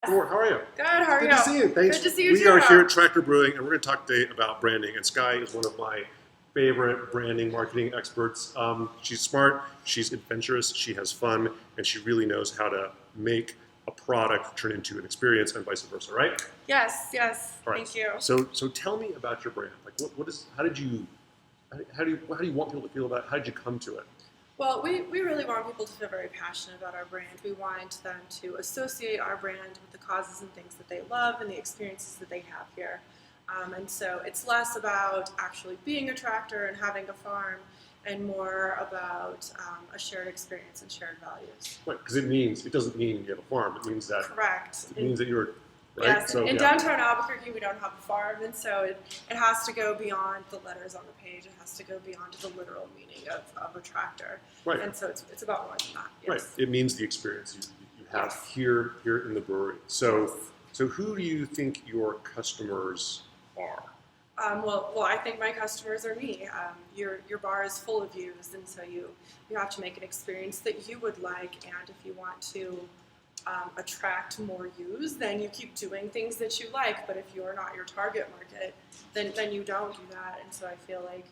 How are you? Good, how are you? Good to see you. Thanks. Good to see you We too. are here at Tractor Brewing, and we're going to talk today about branding. And Sky is one of my favorite branding marketing experts. She's smart, she's adventurous, she has fun, and she really knows how to make a product turn into an experience, and vice versa. Right? Yes. All right. Thank you. So tell me about your brand. Like, how do you want people to feel about it? How did you come to it? Well, we really want people to feel very passionate about our brand. We want them to associate our brand with the causes and things that they love and the experiences that they have here. And so it's less about actually being a tractor and having a farm and more about a shared experience and shared values. Right, because it doesn't mean you have a farm. It means that Correct. It means that you're right. Yes, So, in yeah. downtown Albuquerque, we don't have a farm, and so it has to go beyond the letters on the page. It has to go beyond the literal meaning of a tractor. Right. And so it's about more than that. Yes. Right. It means the experience you have Yes. here in the brewery. So who do you think your customers are? Well, I think my customers are me. Your bar is full of yous, and so you have to make an experience that you would like. And if you want to attract more yous, then you keep doing things that you like. But if you're not your target market, then you don't do that. And so I feel like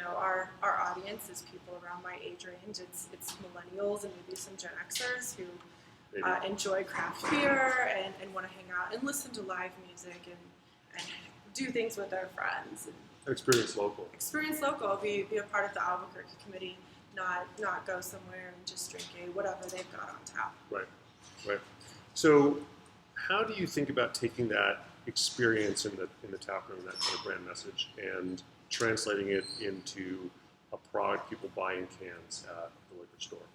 our audience is people around my age range. It's millennials and maybe some Gen Xers who enjoy craft beer and want to hang out and listen to live music and do things with their friends. And Experience local. experience local. Be a part of the Albuquerque committee. Not go somewhere and just drink whatever they've got on tap. Right. So how do you think about taking that experience in the tap room, that kind of brand message, and translating it into a product people buy in cans at the liquor store?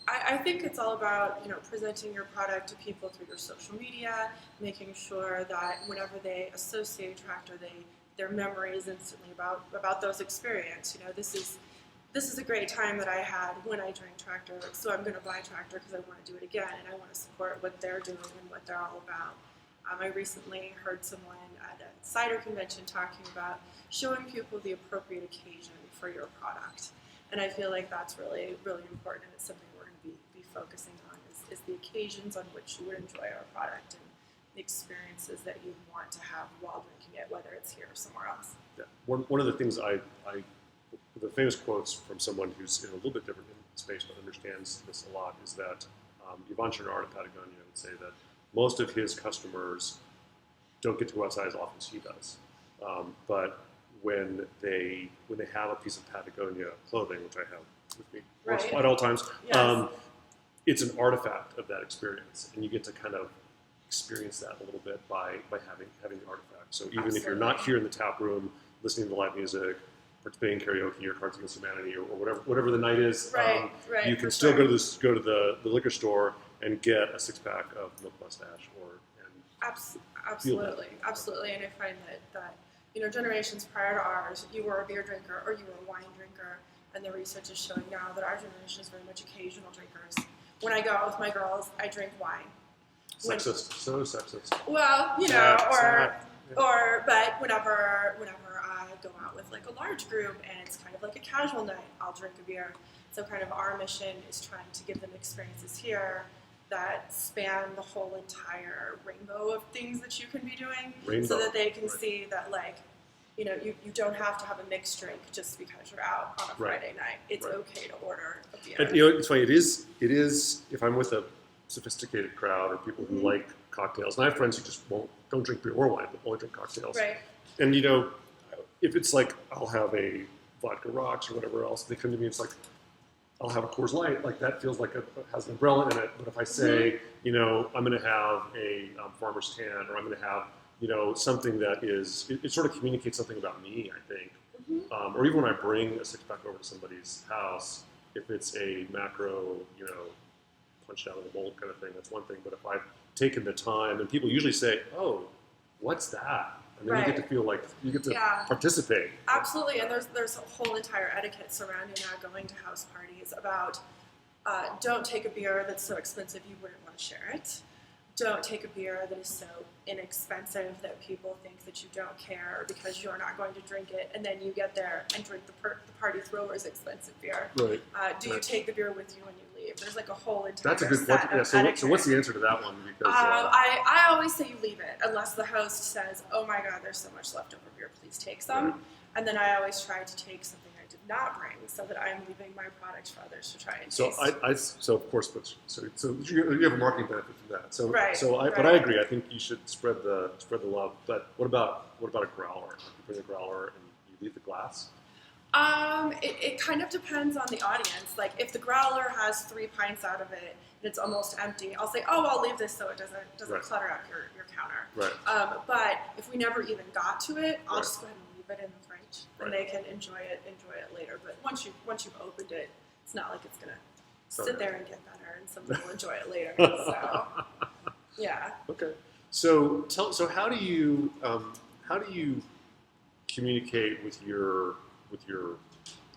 I think it's all about presenting your product to people through your social media, making sure that whenever they associate Tractor, their memory is instantly about those experiences. This is a great time that I had when I drank Tractor, so I'm going to buy Tractor because I want to do it again and I want to support what they're doing and what they're all about. I recently heard someone at a cider convention talking about showing people the appropriate occasion for your product. And I feel like that's really, really important, and it's something we're going to be focusing on is the occasions on which you would enjoy our product and the experiences that you want to have while drinking it, whether it's here or somewhere else. Yeah. One of the things the famous quotes from someone who's in a little bit different space but understands this a lot is that Yvon Chouinard at Patagonia would say that most of his customers don't get to go outside as often as he does. But when they have a piece of Patagonia clothing, which I have with me at all times, Yes. It's an artifact of that experience, and you get to kind of experience that a little bit by having the artifact. So even if you're not here in the tap room listening to live music, participating in karaoke or Cards Against Humanity or whatever the night is, you can still go to the liquor store and get a 6-pack of Milk Mustache Absolutely, and I find that generations prior to ours, you were a beer drinker or you were a wine drinker, and the research is showing now that our generation is very much occasional drinkers. When I go out with my girls, I drink wine. Sexist, so sexist. Well, but whenever I go out with like a large group and it's kind of like a casual night, I'll drink a beer. So kind of our mission is trying to give them experiences here that span the whole entire rainbow of things that you can be doing, so that they can see that you don't have to have a mixed drink just because you're out on a Friday night. It's okay to order a beer. And, it's funny. It is. If I'm with a sophisticated crowd or people who like cocktails, and I have friends who just don't drink beer or wine, but only drink cocktails. Right. And if it's like I'll have a vodka rocks or whatever else, they come to me. It's like I'll have a Coors Light. Like that feels like it has an umbrella in it. But if I say, I'm going to have a Farmer's Tan, or I'm going to have something that is, it sort of communicates something about me, I think. Or even when I bring a 6-pack over to somebody's house, if it's a macro, punched out of the mold kind of thing, that's one thing. But if I've taken the time, and people usually say, "Oh, what's that?" And then you get to feel like you get to participate. Absolutely, and there's a whole entire etiquette surrounding going to house parties about don't take a beer that's so expensive you wouldn't want to share it. Don't take a beer that is so inexpensive that people think that you don't care because you're not going to drink it, and then you get there and drink the party thrower's expensive beer. Right. Do you take the beer with you when you leave? There's like a whole entire That's a good set question. of Yeah. etiquette. So what's the answer to that one? Because I always say you leave it unless the host says, "Oh my God, there's so much leftover beer. Please take some." Right. And then I always try to take something I did not bring, so that I'm leaving my product for others to try and taste. So of course, but so you have a marketing benefit from that. So Right, but I agree. I think you should spread the love. But what about a growler? You bring a growler and you leave the glass. It kind of depends on the audience. Like if the growler has 3 pints out of it and it's almost empty, I'll say, "Oh, I'll leave this so it doesn't Right. clutter up your counter." Right. But if we never even got to it, I'll Right. just go ahead and leave it in the fridge, and Right. they can enjoy it later. But once you've opened it, it's not like it's gonna sit Okay. there and get better, and someone will enjoy it later. So yeah. Okay. So how do you communicate with your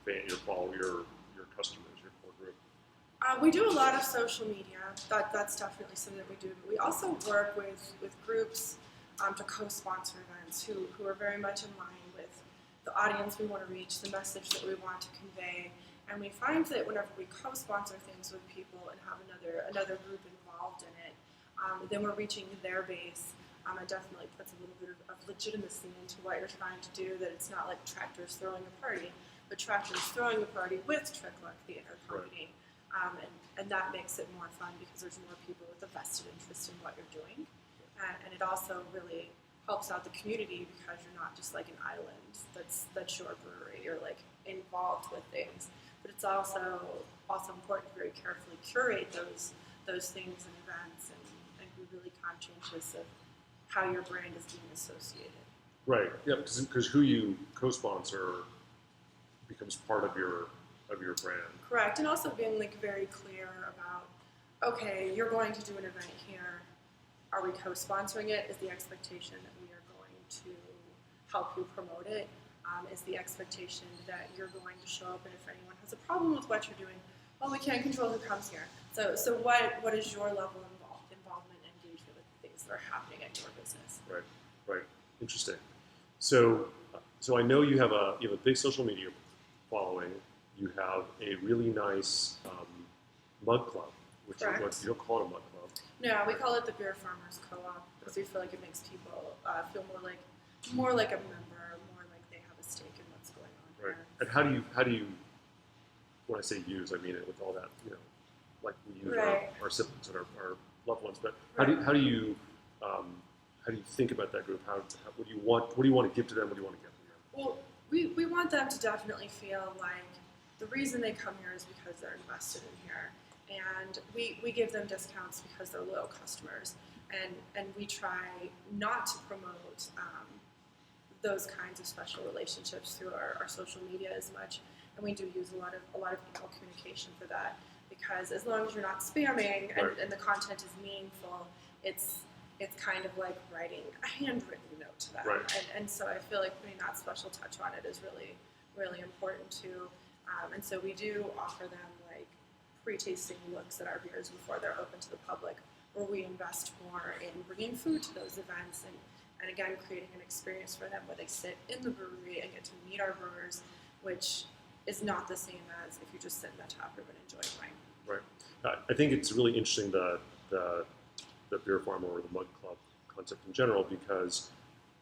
fan, your follower, your customers, your core group? We do a lot of social media. That's definitely something that we do. But we also work with groups to co-sponsor events who are very much in line with the audience we want to reach, the message that we want to convey. And we find that whenever we co-sponsor things with people and have another group involved in it, then we're reaching their base. It definitely puts a little bit of legitimacy into what you're trying to do, that it's not like Tractor's throwing a party, but Tractor's throwing a party with Trickluck Theater Company. And that makes it more fun because there's more people with a vested interest in what you're doing. And it also really helps out the community because you're not just like an island that's your brewery. You're like involved with things. But it's also important to very carefully curate those things and events and be really conscientious of how your brand is being associated. Right. Yeah. Because who you co-sponsor becomes part of your brand. Correct. And also being like very clear about, okay, you're going to do an event here. Are we co-sponsoring it? Is the expectation that we are going to help you promote it? Is the expectation that you're going to show up, and if anyone has a problem with what you're doing, well, we can't control who comes here. So what is your level of involvement and engagement with the things that are happening at your business? Right. Interesting. So I know you have a big social media following. You have a really nice mug club, which Correct. you don't call it a mug club. No, we call it the Beer Farmers Co-op because we feel like it makes people feel more like a member, more like they have a stake in what's going on. Right. Here. And how do you when I say use, I mean it with all that, like we use Right. our siblings and our loved ones. But Right. how do you think about that group? What do you want to give to them? What do you want to get from them? Well, we want them to definitely feel like the reason they come here is because they're invested in here. And we give them discounts because they're loyal customers. And we try not to promote those kinds of special relationships through our social media as much. And we do use a lot of email communication for that, because as long as you're not spamming and the content is meaningful, it's kind of like writing a handwritten note to them. Right. And so I feel like putting that special touch on it is really, really important too. And so we do offer them like pre-tasting looks at our beers before they're open to the public, where we invest more in bringing food to those events and again, creating an experience for them where they sit in the brewery and get to meet our brewers, which is not the same as if you just sit in the tap room and enjoy wine. Right. I think it's really interesting the beer farm or the mug club concept in general, because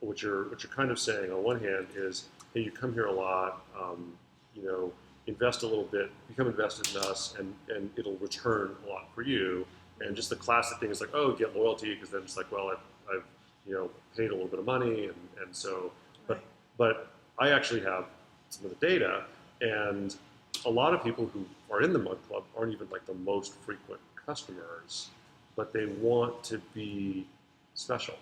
what you're kind of saying on one hand is, hey, you come here a lot, invest a little bit, become invested in us, and it'll return a lot for you. And just the classic thing is like, oh, get loyalty, because then it's like, well, I've paid a little bit of money, and so, but I actually have some of the data, and a lot of people who are in the mug club aren't even like the most frequent customers, but they want to be special.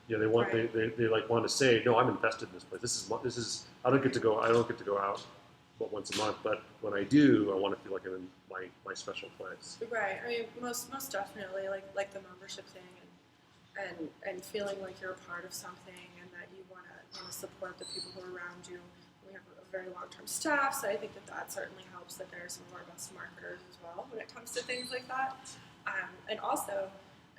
They want they like want to say, no, I'm invested in this place. This is I don't get to go out but once a month, but when I do, I want to feel like I'm in my special place. Right. I mean, most definitely, like the membership thing, and feeling like you're a part of something, and that you want to support the people who are around you. We have a very long-term staff, so I think that certainly helps. That they're some of our best marketers as well when it comes to things like that. And also,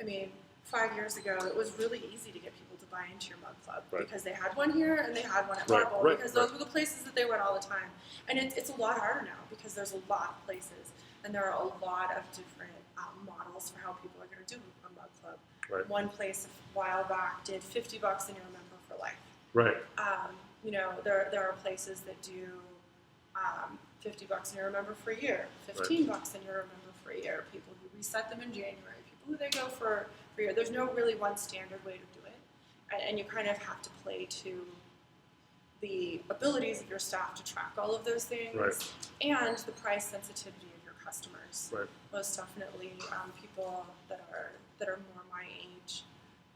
I mean, 5 years ago, it was really easy to get people to buy into your mug club because they had one here and they had one at Marble, because those were the places that they went all the time. And it's a lot harder now because there's a lot of places. and there are a lot of different models for how people are going to do a mug club. Right. One place a while back did $50 and you're a member for life. Right. There are places that do $50 and you're a member for a year, $15 and you're a member for a year. People who reset them in January, people who they go for a year. There's no really one standard way to do it, and you kind of have to play to the abilities of your staff to track all of those things, and the price sensitivity of your customers. Right. Most definitely, people that are more my age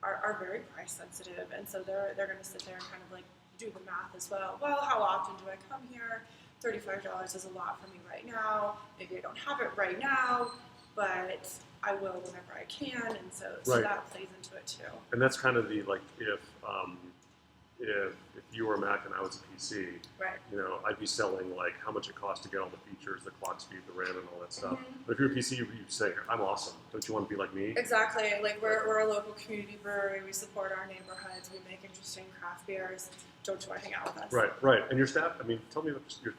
are very price sensitive, and so they're going to sit there and kind of like do the math as well. Well, how often do I come here? $35 is a lot for me right now. Maybe I don't have it right now, but I will whenever I can, and so that plays into it too. And that's kind of the like if you were a Mac and I was a PC, I'd be selling like how much it costs to get all the features, the clock speed, the RAM, and all that stuff. But if you're a PC, you say, "I'm awesome. Don't you want to be like me?" Exactly. Like we're a local community brewery. We support our neighborhoods. We make interesting craft beers. Don't you want to hang out with us? Right. And your staff? I mean, tell me about your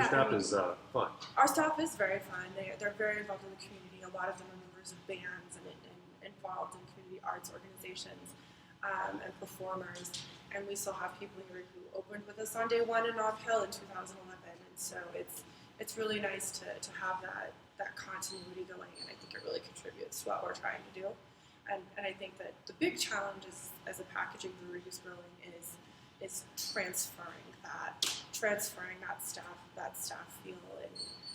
staff is fun. Our staff is very fun. They're very involved in the community. A lot of them are members of bands and involved in community arts organizations and performers. And we still have people here who opened with us on day one in Nob Hill in 2011. And so it's really nice to have that continuity going. And I think it really contributes to what we're trying to do. And I think that the big challenge as a packaging brewery who's growing is transferring that staff feel, and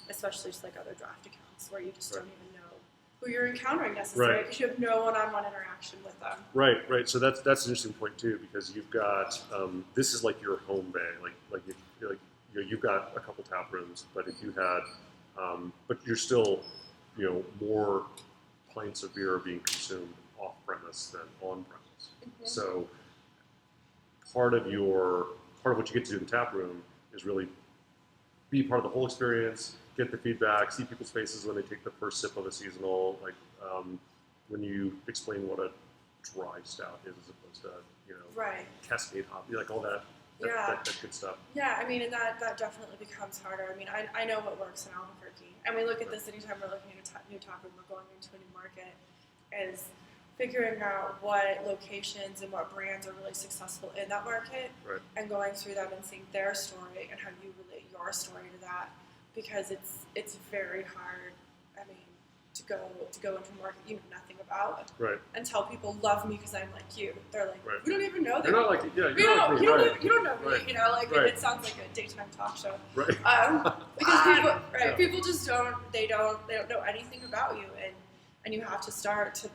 especially just like other draft accounts where you just don't even know who you're encountering necessarily because you have no one-on-one interaction with them. Right. So that's an interesting point too, because you've got this is like your home bay, you've got a couple tap rooms, but if you had, but you're still, more pints of beer are being consumed off premise than on premise. Mm-hmm. So part of what you get to do in the tap room is really be part of the whole experience, get the feedback, see people's faces when they take the first sip of a seasonal, when you explain what a dry stout is as opposed to, Cascade hop, like all that good stuff. Yeah, I mean, and that definitely becomes harder. I mean, I know what works in Albuquerque, and we look at this anytime we're looking at a new tap room, we're going into a new market, is figuring out what locations and what brands are really successful in that market, and going through them and seeing their story and how you relate your story to that, because it's very hard. I mean, to go into a market you know nothing about, and tell people love me because I'm like you. They're like, we don't even know that. You're not like you don't know me. It sounds like a daytime talk show, because people just don't know anything about you, and you have to start to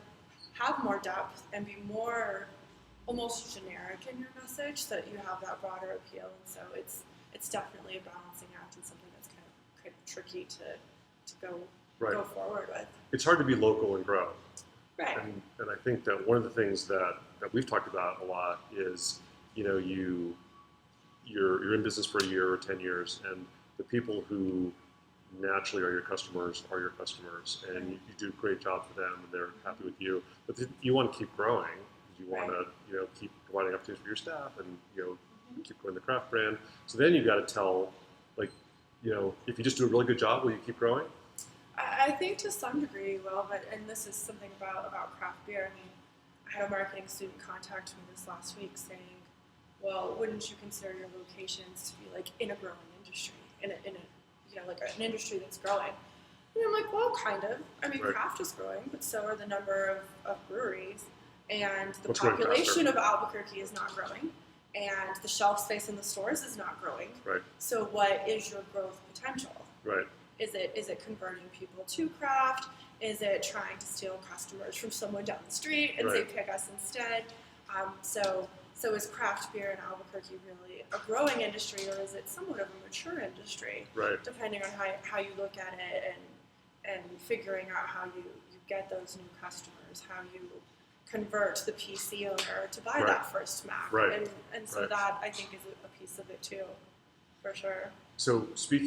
have more depth and be more almost generic in your message so that you have that broader appeal. And so it's definitely a balancing act and something that's kind of tricky to go forward with. It's hard to be local and grow. Right. And I think that one of the things that we've talked about a lot is, you're in business for a year or 10 years, and the people who naturally are your customers, and you do a great job for them, and they're happy with you. But you want to keep growing. You want to, keep providing opportunities for your staff, and keep growing the craft brand. So then you've got to tell, if you just do a really good job, will you keep growing? I think to some degree you will, and this is something about craft beer. I mean, I had a marketing student contact me this last week saying, well, wouldn't you consider your locations to be like in a growing industry, in a an industry that's growing? And I'm like, well, kind of. I mean, craft is growing, but so are the number of breweries, and the population of Albuquerque is not growing, and the shelf space in the stores is not growing. Right. So what is your growth potential? Right. Is it converting people to craft? Is it trying to steal customers from someone down the street and say, pick us instead? So is craft beer in Albuquerque really a growing industry, or is it somewhat of a mature industry? Right. Depending on how you look at it, and figuring out how you get those new customers, how you convert the PC owner to buy that first Mac. And so that, I think, is a piece of it too, for sure. So speaking